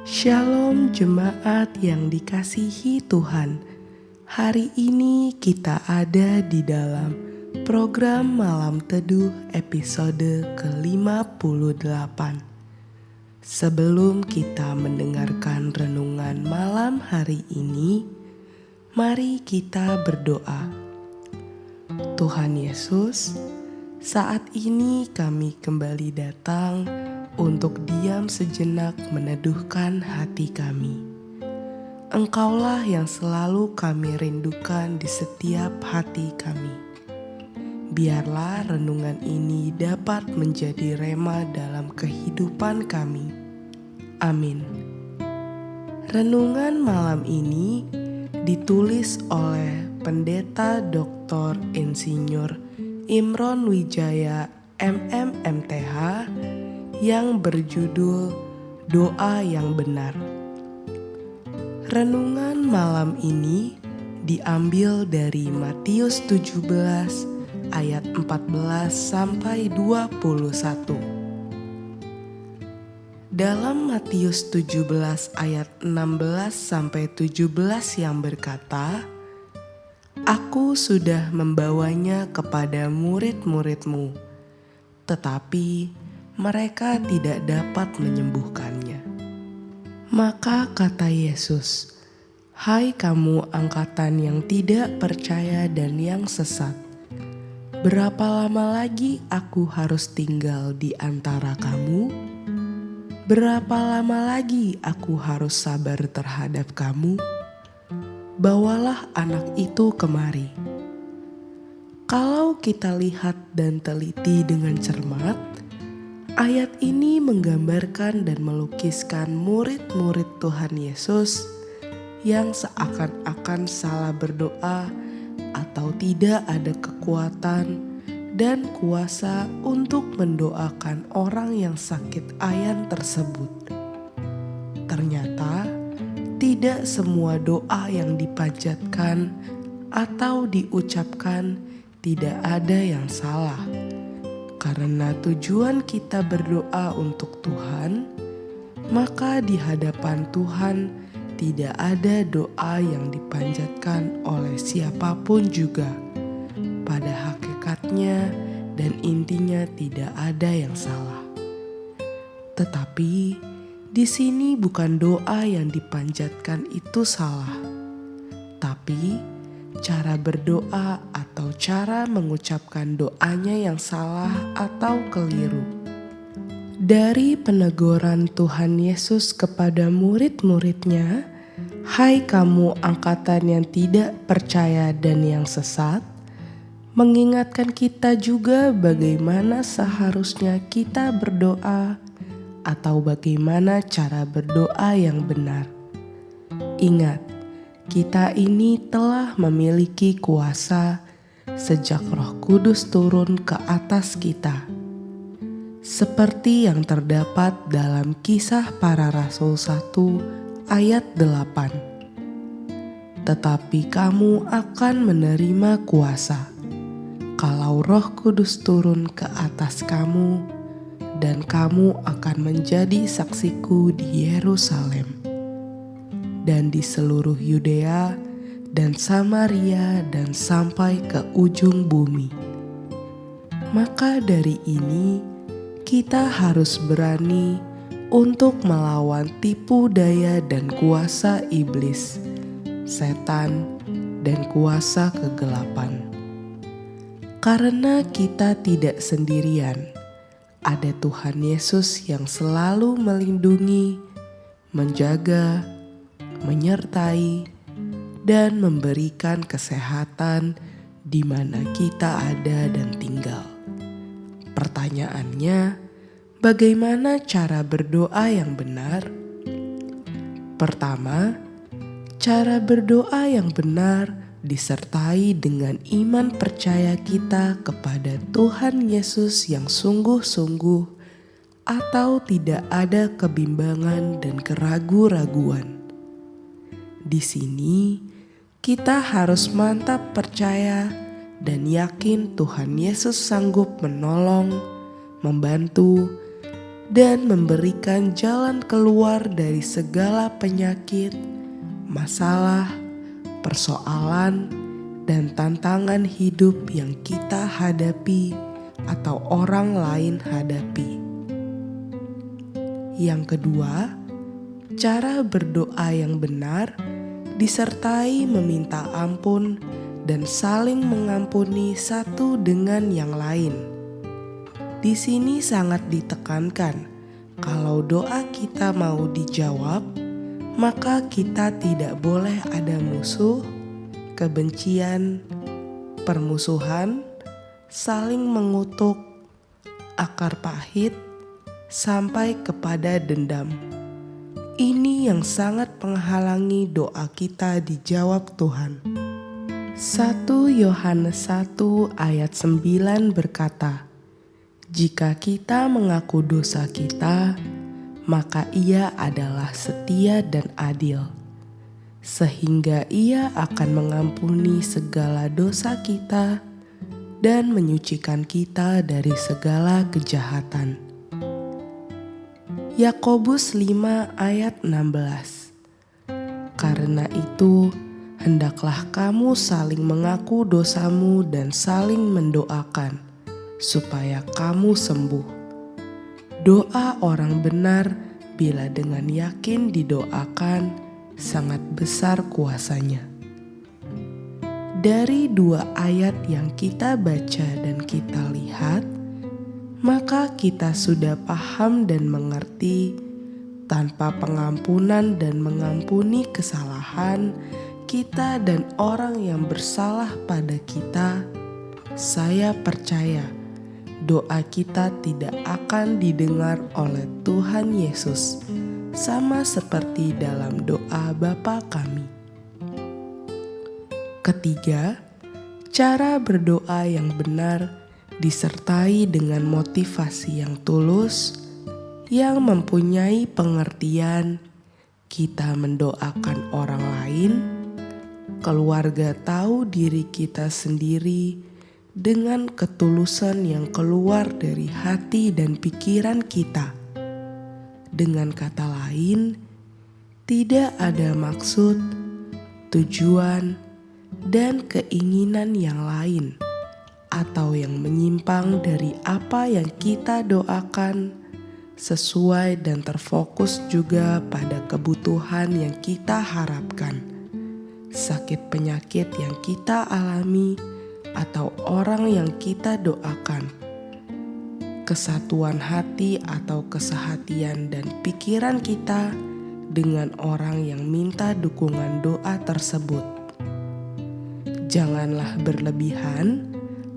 Shalom jemaat yang dikasihi Tuhan. Hari ini kita ada di dalam program Malam Teduh episode ke-58. Sebelum kita mendengarkan renungan malam hari ini, mari kita berdoa. Tuhan Yesus, saat ini kami kembali datang untuk diam sejenak meneduhkan hati kami. Engkaulah yang selalu kami rindukan di setiap hati kami. Biarlah renungan ini dapat menjadi rema dalam kehidupan kami. Amin. Renungan malam ini ditulis oleh Pendeta Dr. Insinyur Imron Wijaya MMMTH yang berjudul Doa yang Benar. Renungan malam ini diambil dari Matius 17 ayat 14 sampai 21. Dalam Matius 17 ayat 16 sampai 17 yang berkata, "Aku sudah membawanya kepada murid-muridmu, tetapi mereka tidak dapat menyembuhkannya." Maka kata Yesus, "Hai kamu angkatan yang tidak percaya dan yang sesat, berapa lama lagi aku harus tinggal di antara kamu? Berapa lama lagi aku harus sabar terhadap kamu? Bawalah anak itu kemari." Kalau kita lihat dan teliti dengan cermat, ayat ini menggambarkan dan melukiskan murid-murid Tuhan Yesus yang seakan-akan salah berdoa atau tidak ada kekuatan dan kuasa untuk mendoakan orang yang sakit ayan tersebut. Ternyata tidak semua doa yang dipanjatkan atau diucapkan tidak ada yang salah. Karena tujuan kita berdoa untuk Tuhan, maka di hadapan Tuhan tidak ada doa yang dipanjatkan oleh siapapun juga. Pada hakikatnya dan intinya tidak ada yang salah. Tetapi di sini bukan doa yang dipanjatkan itu salah, tapi cara berdoa atau cara mengucapkan doanya yang salah atau keliru. Dari peneguran Tuhan Yesus kepada murid-muridnya, "Hai kamu angkatan yang tidak percaya dan yang sesat," mengingatkan kita juga bagaimana seharusnya kita berdoa atau bagaimana cara berdoa yang benar. Ingat, kita ini telah memiliki kuasa sejak Roh Kudus turun ke atas kita. Seperti yang terdapat dalam Kisah Para Rasul 1 ayat 8. "Tetapi kamu akan menerima kuasa kalau Roh Kudus turun ke atas kamu, dan kamu akan menjadi saksiku di Yerusalem dan di seluruh Yudea dan Samaria dan sampai ke ujung bumi." Maka dari ini kita harus berani untuk melawan tipu daya dan kuasa iblis, setan, dan kuasa kegelapan. Karena kita tidak sendirian, ada Tuhan Yesus yang selalu melindungi, menjaga, menyertai, dan memberikan kesehatan di mana kita ada dan tinggal. Pertanyaannya, bagaimana cara berdoa yang benar? Pertama, cara berdoa yang benar disertai dengan iman percaya kita kepada Tuhan Yesus yang sungguh-sungguh, atau tidak ada kebimbangan dan keraguan-raguan. Di sini kita harus mantap percaya dan yakin Tuhan Yesus sanggup menolong, membantu, dan memberikan jalan keluar dari segala penyakit, masalah, persoalan, dan tantangan hidup yang kita hadapi atau orang lain hadapi. Yang kedua, cara berdoa yang benar disertai meminta ampun dan saling mengampuni satu dengan yang lain. Di sini sangat ditekankan kalau doa kita mau dijawab, maka kita tidak boleh ada musuh, kebencian, permusuhan, saling mengutuk, akar pahit, sampai kepada dendam. Ini yang sangat menghalangi doa kita dijawab Tuhan. 1 Yohanes 1 ayat 9 berkata, "Jika kita mengaku dosa kita, maka Ia adalah setia dan adil, sehingga Ia akan mengampuni segala dosa kita dan menyucikan kita dari segala kejahatan." Yakobus 5 ayat 16. Karena itu, hendaklah kamu saling mengaku dosamu dan saling mendoakan, supaya kamu sembuh. Doa orang benar bila dengan yakin didoakan, sangat besar kuasanya. Dari 2 ayat yang kita baca dan kita lihat, maka kita sudah paham dan mengerti tanpa pengampunan dan mengampuni kesalahan kita dan orang yang bersalah pada kita, saya percaya doa kita tidak akan didengar oleh Tuhan Yesus, sama seperti dalam doa Bapa kami. Ketiga, cara berdoa yang benar disertai dengan motivasi yang tulus, yang mempunyai pengertian. Kita mendoakan orang lain, keluarga tahu diri kita sendiri, dengan ketulusan yang keluar dari hati dan pikiran kita. Dengan kata lain, tidak ada maksud, tujuan, dan keinginan yang lain atau yang menyimpang dari apa yang kita doakan, sesuai dan terfokus juga pada kebutuhan yang kita harapkan, sakit penyakit yang kita alami, atau orang yang kita doakan, kesatuan hati atau kesehatian dan pikiran kita dengan orang yang minta dukungan doa tersebut. Janganlah berlebihan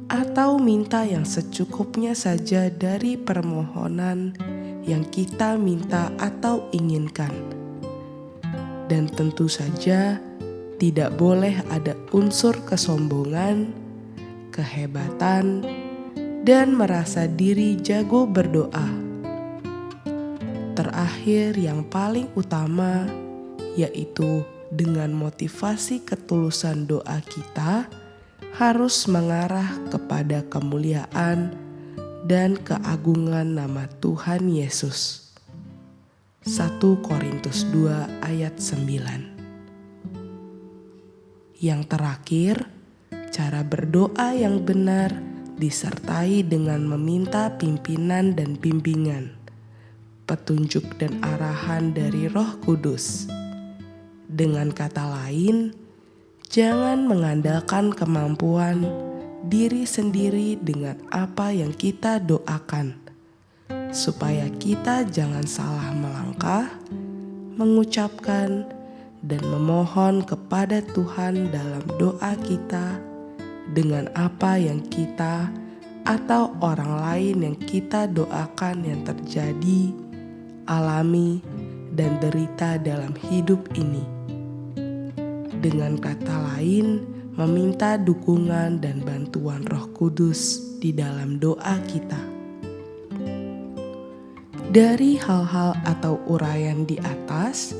atau minta yang secukupnya saja dari permohonan yang kita minta atau inginkan. Dan tentu saja tidak boleh ada unsur kesombongan, kehebatan, dan merasa diri jago berdoa. Terakhir, yang paling utama yaitu dengan motivasi ketulusan doa kita harus mengarah kepada kemuliaan dan keagungan nama Tuhan Yesus. 1 Korintus 2 ayat 9. Yang terakhir, cara berdoa yang benar disertai dengan meminta pimpinan dan bimbingan, petunjuk dan arahan dari Roh Kudus. Dengan kata lain, jangan mengandalkan kemampuan diri sendiri dengan apa yang kita doakan, supaya kita jangan salah melangkah, mengucapkan, dan memohon kepada Tuhan dalam doa kita dengan apa yang kita atau orang lain yang kita doakan yang terjadi, alami, dan derita dalam hidup ini. Dengan kata lain, meminta dukungan dan bantuan Roh Kudus di dalam doa kita. Dari hal-hal atau uraian di atas,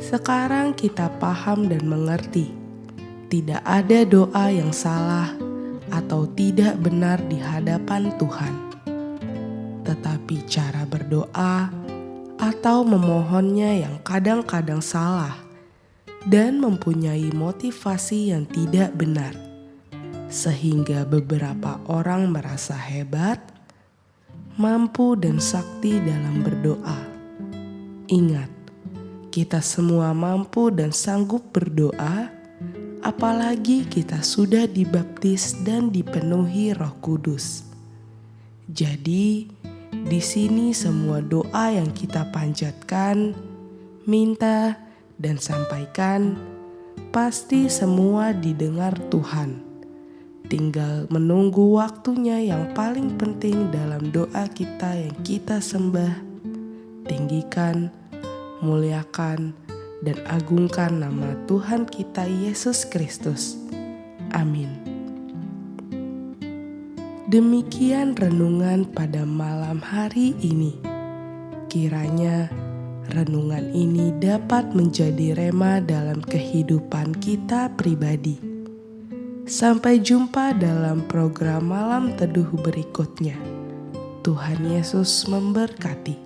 sekarang kita paham dan mengerti, tidak ada doa yang salah atau tidak benar di hadapan Tuhan. tetapi cara berdoa atau memohonnya yang kadang-kadang salah dan mempunyai motivasi yang tidak benar, sehingga beberapa orang merasa hebat, mampu dan sakti dalam berdoa. Ingat, kita semua mampu dan sanggup berdoa, apalagi kita sudah dibaptis dan dipenuhi Roh Kudus. Jadi, di sini semua doa yang kita panjatkan, minta, dan sampaikan, pasti semua didengar Tuhan. Tinggal menunggu waktunya yang paling penting dalam doa kita yang kita sembah, tinggikan, muliakan, dan agungkan nama Tuhan kita Yesus Kristus. Amin. Demikian renungan pada malam hari ini. Kiranya renungan ini dapat menjadi rema dalam kehidupan kita pribadi. Sampai jumpa dalam program Malam Teduh berikutnya. Tuhan Yesus memberkati.